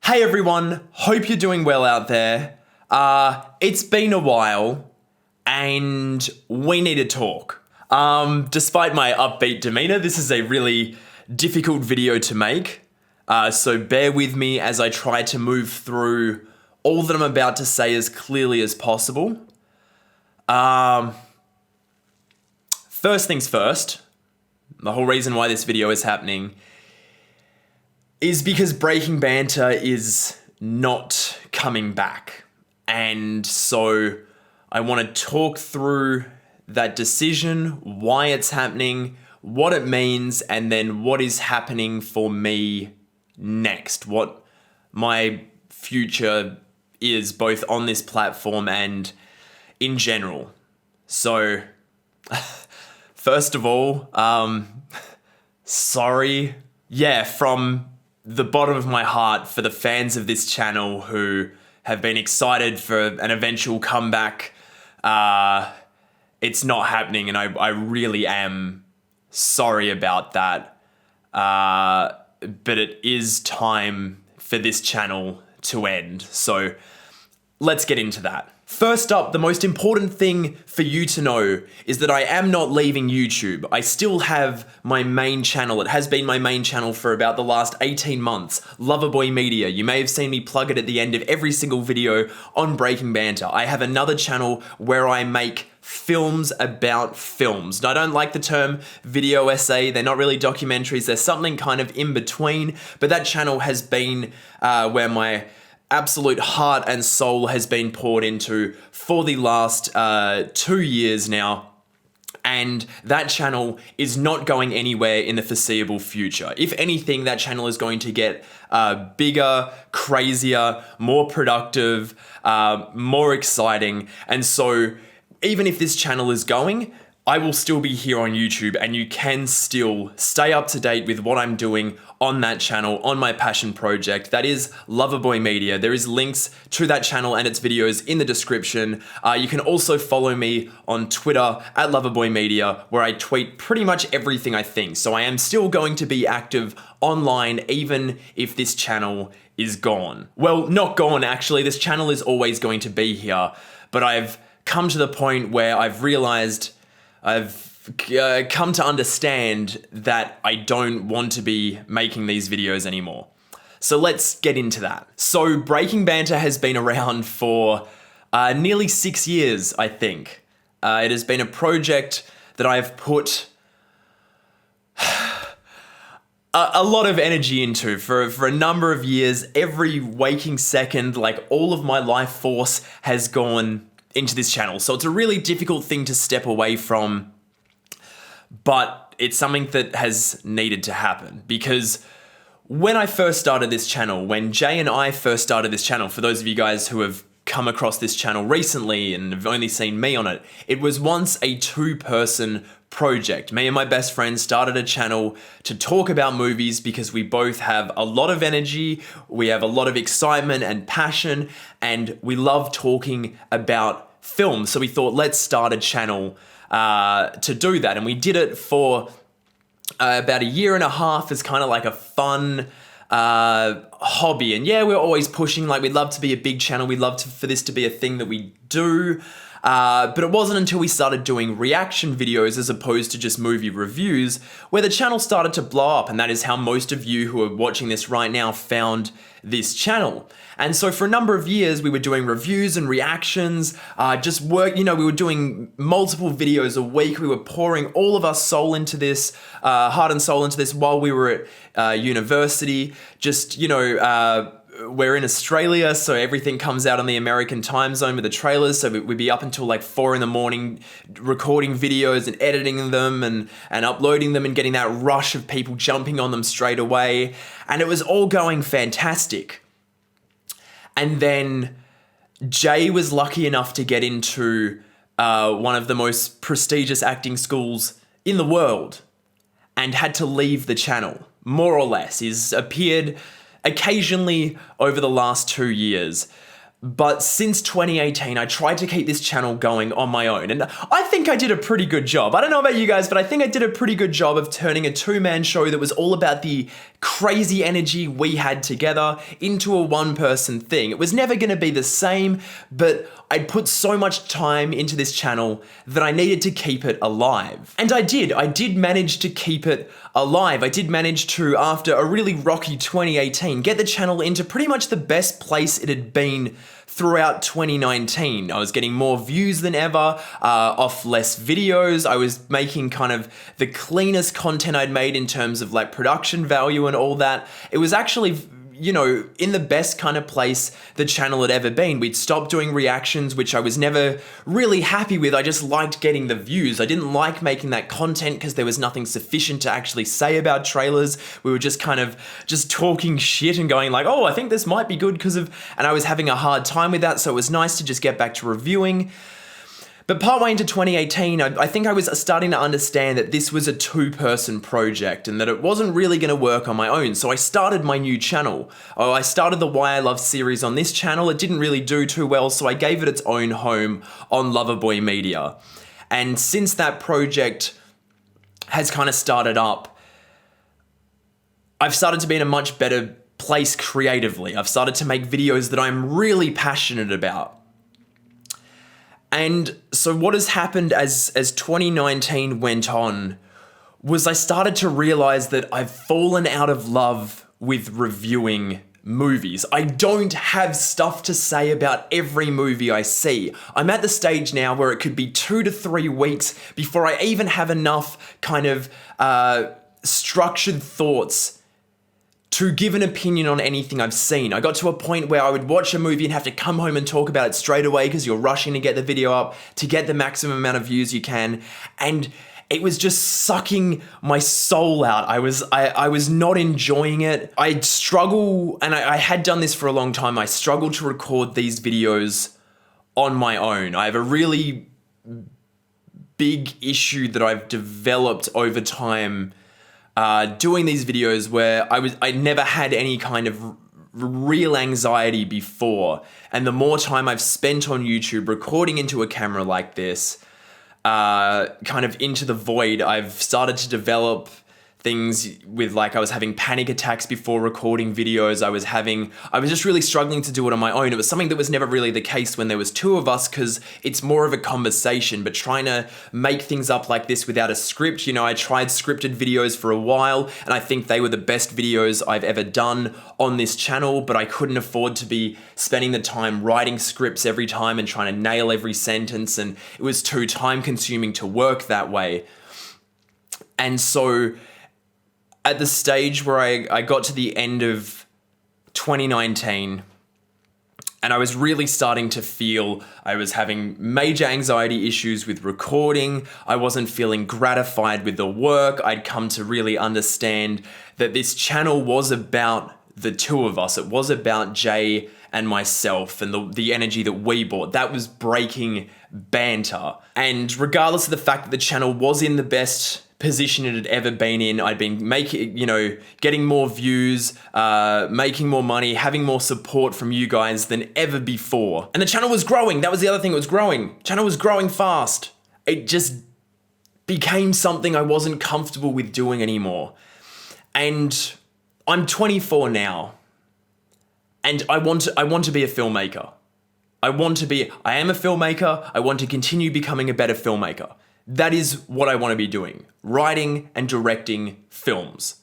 Hey everyone, hope you're doing well out there. It's been a while and we need to talk. Despite my upbeat demeanor, this is a really difficult video to make. So bear with me as I try to move through all that I'm about to say as clearly as possible. First things first, the whole reason why this video is happening is because Breaking Banter is not coming back. And so I want to talk through that decision, why it's happening, what it means, and then what is happening for me next, what my future is both on this platform and in general. So, first of all, sorry. Yeah, from the bottom of my heart for the fans of this channel who have been excited for an eventual comeback. It's not happening, and I really am sorry about that. But it is time for this channel to end. So let's get into that. First up, the most important thing for you to know is that I am not leaving YouTube. I still have my main channel. It has been my main channel for about the last 18 months, Loverboy Media. You may have seen me plug it at the end of every single video on Breaking Banter. I have another channel where I make films about films. Now, I don't like the term video essay. They're not really documentaries. They're something kind of in between, but that channel has been where my absolute heart and soul has been poured into for the last 2 years now. And that channel is not going anywhere in the foreseeable future. If anything, that channel is going to get bigger, crazier, more productive, more exciting. And so even if this channel is going, I will still be here on YouTube, and you can still stay up to date with what I'm doing on that channel, on my passion project. That is Loverboy Media. There is links to that channel and its videos in the description. You can also follow me on Twitter at Loverboy Media, where I tweet pretty much everything I think. So I am still going to be active online, even if this channel is gone. Well, not gone actually. This channel is always going to be here, but I've come to the point where I've realized I've come to understand that I don't want to be making these videos anymore. So let's get into that. So Breaking Banter has been around for nearly 6 years, I think. It has been a project that I've put a lot of energy into for a number of years. Every waking second, like all of my life force has gone into this channel. So it's a really difficult thing to step away from, but it's something that has needed to happen, because when I first started this channel, when Jay and I first started this channel, for those of you guys who have come across this channel recently and have only seen me on it, it was once a two-person project. Me and my best friend started a channel to talk about movies because we both have a lot of energy, we have a lot of excitement and passion, and we love talking about film. So we thought, let's start a channel to do that. And we did it for about 1.5 years as kind of like a fun hobby. And yeah, we're always pushing, like we'd love to be a big channel. We'd love for this to be a thing that we do. But it wasn't until we started doing reaction videos as opposed to just movie reviews where the channel started to blow up, and that is how most of you who are watching this right now found this channel. And so for a number of years we were doing reviews and reactions, just work, we were doing multiple videos a week. We were pouring all of our soul into this, heart and soul into this while we were at university. Just, we're in Australia, so everything comes out on the American time zone with the trailers, so we'd be up until like 4 a.m. recording videos and editing them and uploading them and getting that rush of people jumping on them straight away, and it was all going fantastic. And then Jay was lucky enough to get into one of the most prestigious acting schools in the world and had to leave the channel, more or less. He's appeared occasionally over the last 2 years, But since 2018, I tried to keep this channel going on my own, and I think I did a pretty good job. I don't know about you guys, but I think I did a pretty good job of turning a two-man show that was all about the crazy energy we had together into a one-person thing. It was never going to be the same, but I'd put so much time into this channel that I needed to keep it alive. And I did. I did manage to keep it alive. I did manage to, after a really rocky 2018, get the channel into pretty much the best place it had been throughout 2019. I was getting more views than ever, off less videos. I was making kind of the cleanest content I'd made in terms of like production value and all that. It was actually, you know, in the best kind of place the channel had ever been. We'd stopped doing reactions, which I was never really happy with. I just liked getting the views. I didn't like making that content because there was nothing sufficient to actually say about trailers. We were just kind of just talking shit and going like, oh, I think this might be good because of, and I was having a hard time with that. So it was nice to just get back to reviewing. But partway into 2018, I think I was starting to understand that this was a two-person project and that it wasn't really going to work on my own. So I started my new channel. I started the Why I Love series on this channel. It didn't really do too well, so I gave it its own home on Loverboy Media. And since that project has kind of started up, I've started to be in a much better place creatively. I've started to make videos that I'm really passionate about. And so what has happened as 2019 went on was I started to realize that I've fallen out of love with reviewing movies. I don't have stuff to say about every movie I see. I'm at the stage now where it could be 2 to 3 weeks before I even have enough kind of structured thoughts to give an opinion on anything I've seen. I got to a point where I would watch a movie and have to come home and talk about it straight away because you're rushing to get the video up to get the maximum amount of views you can. And it was just sucking my soul out. I was not enjoying it. I struggle, and I had done this for a long time. I struggled to record these videos on my own. I have a really big issue that I've developed over time doing these videos where I never had any kind of real anxiety before. And the more time I've spent on YouTube recording into a camera like this, kind of into the void, I've started to develop things with, like, I was having panic attacks before recording videos. I was just really struggling to do it on my own. It was something that was never really the case when there was 2 of us because it's more of a conversation, but trying to make things up like this without a script, you know, I tried scripted videos for a while and I think they were the best videos I've ever done on this channel, but I couldn't afford to be spending the time writing scripts every time and trying to nail every sentence, and it was too time consuming to work that way. And so at the stage where I got to the end of 2019 and I was really starting to feel I was having major anxiety issues with recording, I wasn't feeling gratified with the work, I'd come to really understand that this channel was about the 2 of us. It was about Jay and myself and the energy that we brought. That was breaking banter. And regardless of the fact that the channel was in the best position it had ever been in, I'd been making, you know, getting more views, making more money, having more support from you guys than ever before. And the channel was growing. That was the other thing, it was growing. Channel was growing fast. It just became something I wasn't comfortable with doing anymore. And I'm 24 now. And I want to be a filmmaker. I am a filmmaker. I want to continue becoming a better filmmaker. That is what I want to be doing, writing and directing films.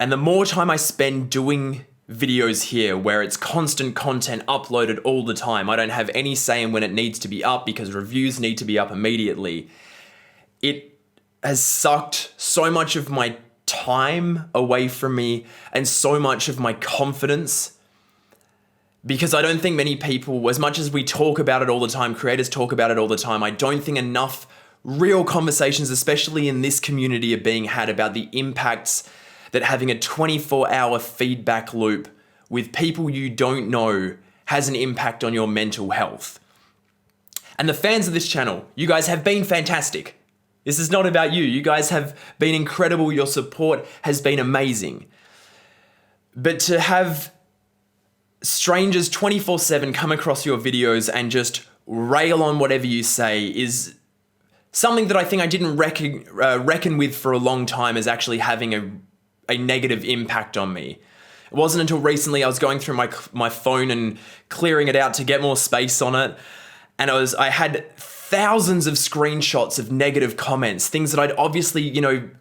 And the more time I spend doing videos here where it's constant content uploaded all the time, I don't have any say in when it needs to be up because reviews need to be up immediately, it has sucked so much of my time away from me and so much of my confidence. Because I don't think many people, as much as we talk about it all the time, creators talk about it all the time, I don't think enough real conversations, especially in this community, are being had about the impacts that having a 24-hour feedback loop with people you don't know has an impact on your mental health. And the fans of this channel, you guys have been fantastic. This is not about you. You guys have been incredible. Your support has been amazing. But to have strangers 24/7 come across your videos and just rail on whatever you say is something that I think I didn't reckon with for a long time as actually having a negative impact on me. It wasn't until recently I was going through my phone and clearing it out to get more space on it, and I had thousands of screenshots of negative comments, things that I'd obviously,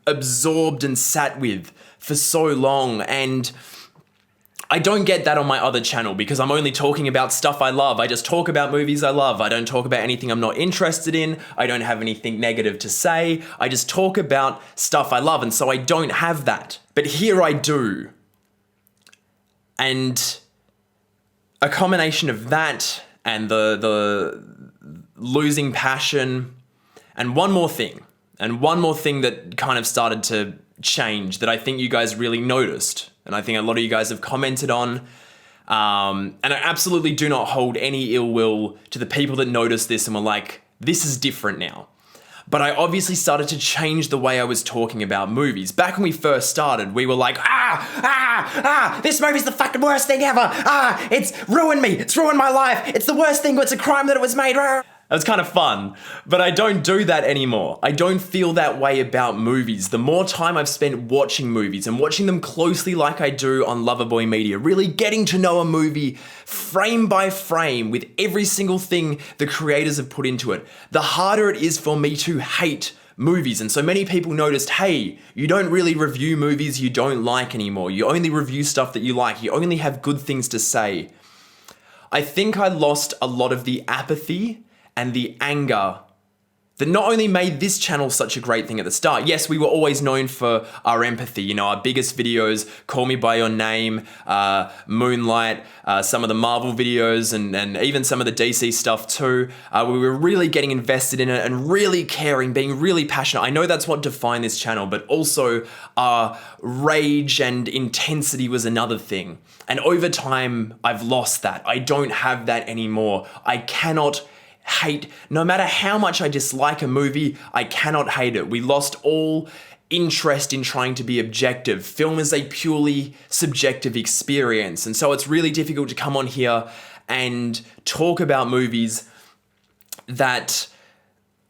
absorbed and sat with for so long, and I don't get that on my other channel because I'm only talking about stuff I love. I just talk about movies I love. I don't talk about anything I'm not interested in. I don't have anything negative to say. I just talk about stuff I love, and so I don't have that. But here I do. And a combination of that and the losing passion and one more thing that kind of started to change that I think you guys really noticed, and I think a lot of you guys have commented on, and I absolutely do not hold any ill will to the people that noticed this and were like, this is different now. But I obviously started to change the way I was talking about movies. Back when we first started, we were like, this movie's the fucking worst thing ever. It's ruined me. It's ruined my life. It's the worst thing. It's a crime that it was made. It was kind of fun, but I don't do that anymore. I don't feel that way about movies. The more time I've spent watching movies and watching them closely like I do on Loverboy Media, really getting to know a movie frame by frame with every single thing the creators have put into it, the harder it is for me to hate movies. And so many people noticed, hey, you don't really review movies you don't like anymore. You only review stuff that you like. You only have good things to say. I think I lost a lot of the apathy and the anger that not only made this channel such a great thing at the start. Yes, we were always known for our empathy. Our biggest videos, Call Me By Your Name, Moonlight, some of the Marvel videos, and even some of the DC stuff too. We were really getting invested in it and really caring, being really passionate. I know that's what defined this channel, but also rage and intensity was another thing. And over time, I've lost that. I don't have that anymore. I cannot hate, no matter how much I dislike a movie, I cannot hate it. We lost all interest in trying to be objective. Film is a purely subjective experience, and so it's really difficult to come on here and talk about movies that,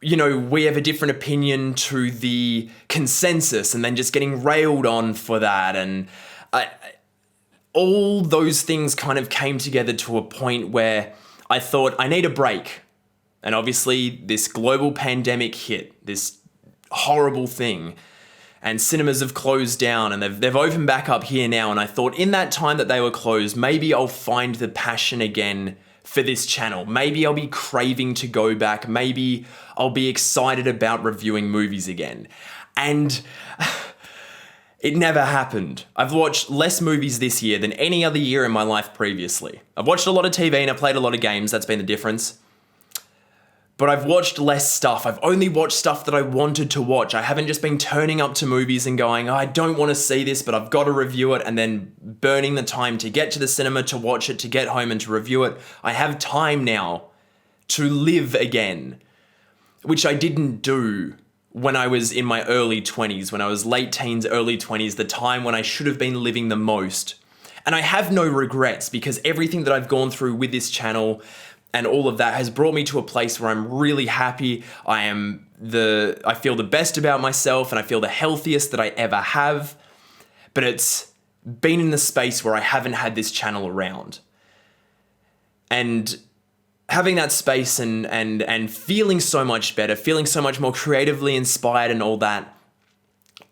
we have a different opinion to the consensus and then just getting railed on for that. And all those things kind of came together to a point where I thought, I need a break. And obviously this global pandemic hit, this horrible thing, and cinemas have closed down and they've opened back up here now. And I thought in that time that they were closed, maybe I'll find the passion again for this channel. Maybe I'll be craving to go back. Maybe I'll be excited about reviewing movies again. And it never happened. I've watched less movies this year than any other year in my life previously. I've watched a lot of TV and I've played a lot of games. That's been the difference. But I've watched less stuff. I've only watched stuff that I wanted to watch. I haven't just been turning up to movies and going, I don't want to see this, but I've got to review it, and then burning the time to get to the cinema, to watch it, to get home and to review it. I have time now to live again, which I didn't do when I was in my early 20s, when I was late teens, early 20s, the time when I should have been living the most. And I have no regrets because everything that I've gone through with this channel and all of that has brought me to a place where I'm really happy. I feel the best about myself and I feel the healthiest that I ever have. But it's been in the space where I haven't had this channel around. And having that space and feeling so much better, feeling so much more creatively inspired and all that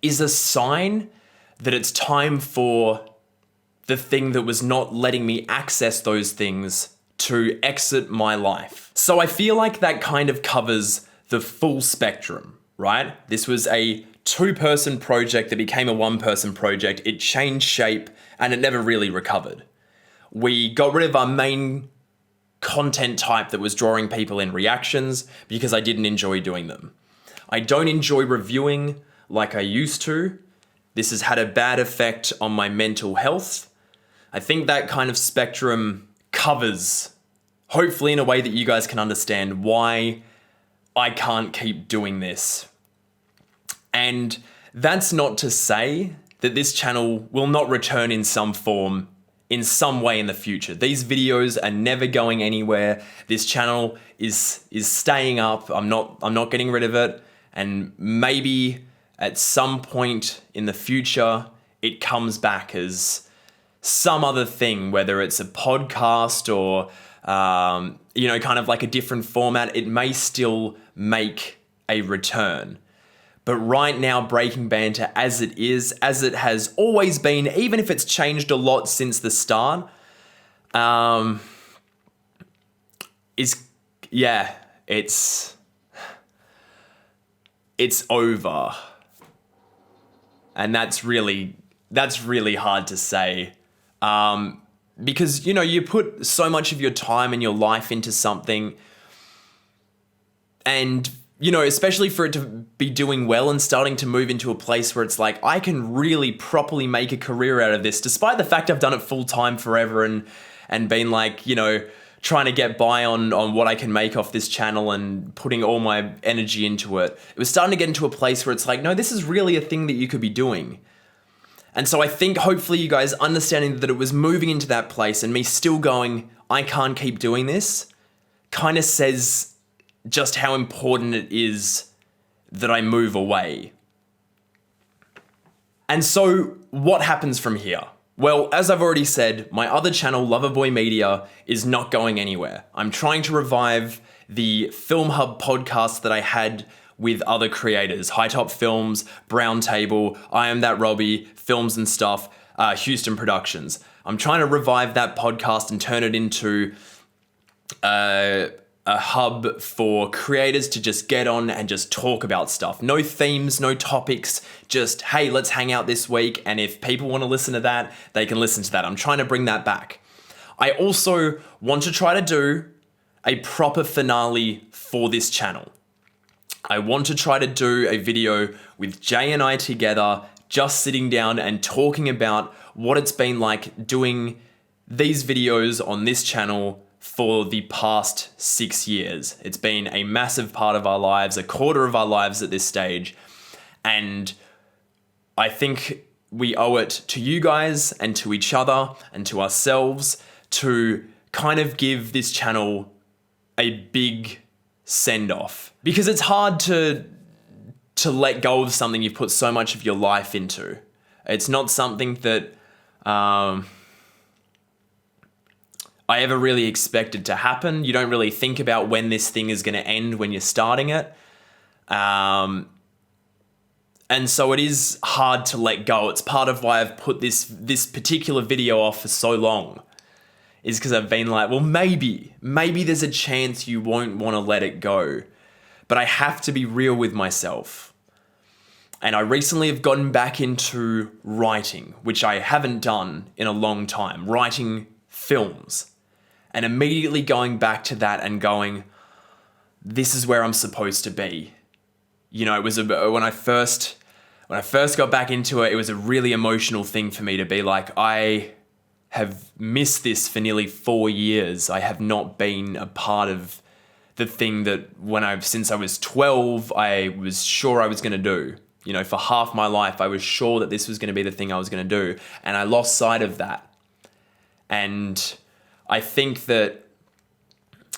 is a sign that it's time for the thing that was not letting me access those things to exit my life. So I feel like that kind of covers the full spectrum, right? This was a 2-person project that became a 1-person project. It changed shape and it never really recovered. We got rid of our main content type that was drawing people in reactions because I didn't enjoy doing them. I don't enjoy reviewing like I used to. This has had a bad effect on my mental health. I think that kind of spectrum covers, hopefully in a way that you guys can understand why I can't keep doing this. And that's not to say that this channel will not return in some form in some way in the future. These videos are never going anywhere. This channel is staying up. I'm not getting rid of it. And maybe at some point in the future, it comes back as some other thing, whether it's a podcast or, kind of like a different format. It may still make a return. But right now, Breaking Banter as it is, as it has always been, even if it's changed a lot since the start, it's over. And that's really hard to say. Because, you put so much of your time and your life into something, and especially for it to be doing well and starting to move into a place where it's like, I can really properly make a career out of this, despite the fact I've done it full time forever and been like, trying to get by on what I can make off this channel and putting all my energy into it. It was starting to get into a place where it's like, no, this is really a thing that you could be doing. And so I think hopefully you guys understanding that it was moving into that place and me still going, I can't keep doing this, kind of says just how important it is that I move away. And so what happens from here? Well, as I've already said, my other channel, Loverboy Media, is not going anywhere. I'm trying to revive the Film Hub podcast that I had with other creators, High Top Films, Brown Table, I Am That Robbie, Films and Stuff, Houston Productions. I'm trying to revive that podcast and turn it into a hub for creators to just get on and just talk about stuff. No themes, no topics, just, hey, let's hang out this week. And if people want to listen to that, they can listen to that. I'm trying to bring that back. I also want to try to do a proper finale for this channel. I want to try to do a video with Jay and I together, just sitting down and talking about what it's been like doing these videos on this channel for the past 6 years. It's been a massive part of our lives, a quarter of our lives at this stage. And I think we owe it to you guys and to each other and to ourselves to kind of give this channel a big send off. Because it's hard to let go of something you've put so much of your life into. It's not something that I ever really expected to happen. You don't really think about when this thing is going to end when you're starting it. And so it is hard to let go. It's part of why I've put this particular video off for so long, is because I've been like, well, maybe there's a chance you won't want to let it go. But I have to be real with myself. And I recently have gotten back into writing, which I haven't done in a long time, writing films. And immediately going back to that and going, this is where I'm supposed to be. It was when I first got back into it, it was a really emotional thing for me to be like, I have missed this for nearly 4 years. I have not been a part of the thing that since I was 12, I was sure I was going to do. For half my life, I was sure that this was going to be the thing I was going to do. And I lost sight of that. And I think that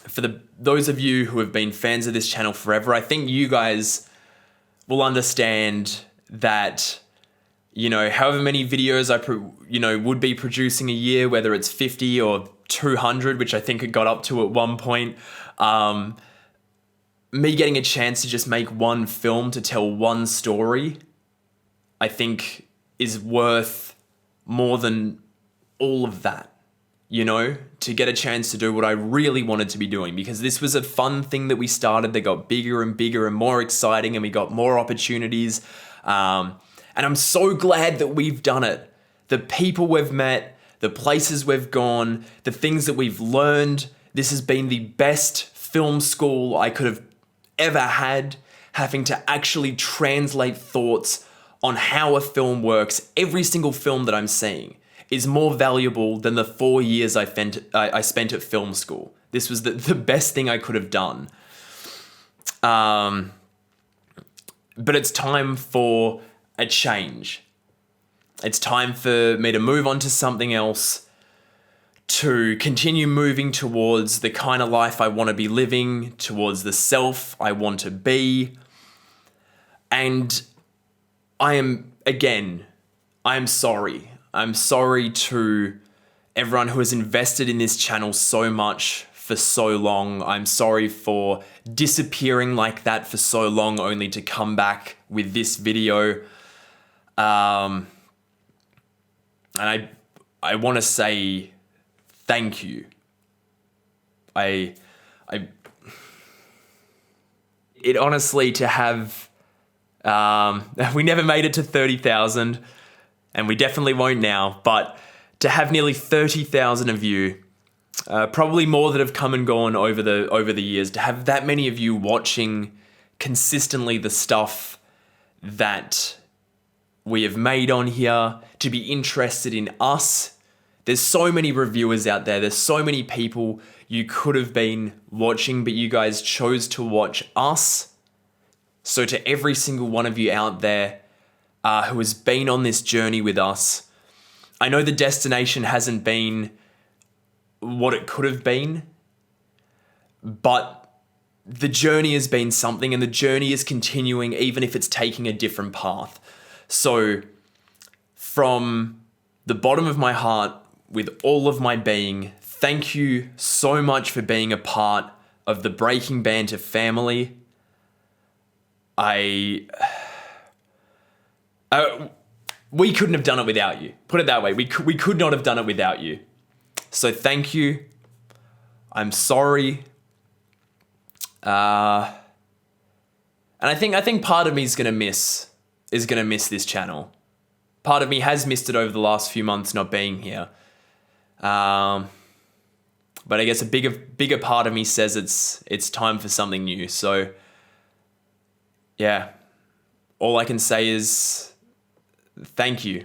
for those of you who have been fans of this channel forever, I think you guys will understand that, however many videos I would be producing a year, whether it's 50 or 200, which I think it got up to at one point, me getting a chance to just make one film to tell one story, I think is worth more than all of that. To get a chance to do what I really wanted to be doing, because this was a fun thing that we started that got bigger and bigger and more exciting, and we got more opportunities. And I'm so glad that we've done it. The people we've met, the places we've gone, the things that we've learned. This has been the best film school I could have ever had, having to actually translate thoughts on how a film works. Every single film that I'm seeing is more valuable than the 4 years I spent at film school. This was the best thing I could have done. But it's time for a change. It's time for me to move on to something else, to continue moving towards the kind of life I want to be living, towards the self I want to be. And I am sorry. I'm sorry to everyone who has invested in this channel so much for so long. I'm sorry for disappearing like that for so long, only to come back with this video. And I want to say thank you. It honestly, to have, we never made it to 30,000, and we definitely won't now, but to have nearly 30,000 of you, probably more that have come and gone over the years, to have that many of you watching consistently the stuff that we have made on here, to be interested in us. There's so many reviewers out there. There's so many people you could have been watching, but you guys chose to watch us. So to every single one of you out there who has been on this journey with us, I know the destination hasn't been what it could have been, but the journey has been something, and the journey is continuing even if it's taking a different path. So from the bottom of my heart, with all of my being, thank you so much for being a part of the Breaking Banter family. We couldn't have done it without you. Put it that way. We could not have done it without you. So thank you. I'm sorry. And I think part of me is gonna miss this channel. Part of me has missed it over the last few months not being here. But I guess a bigger part of me says it's time for something new. So yeah, all I can say is thank you.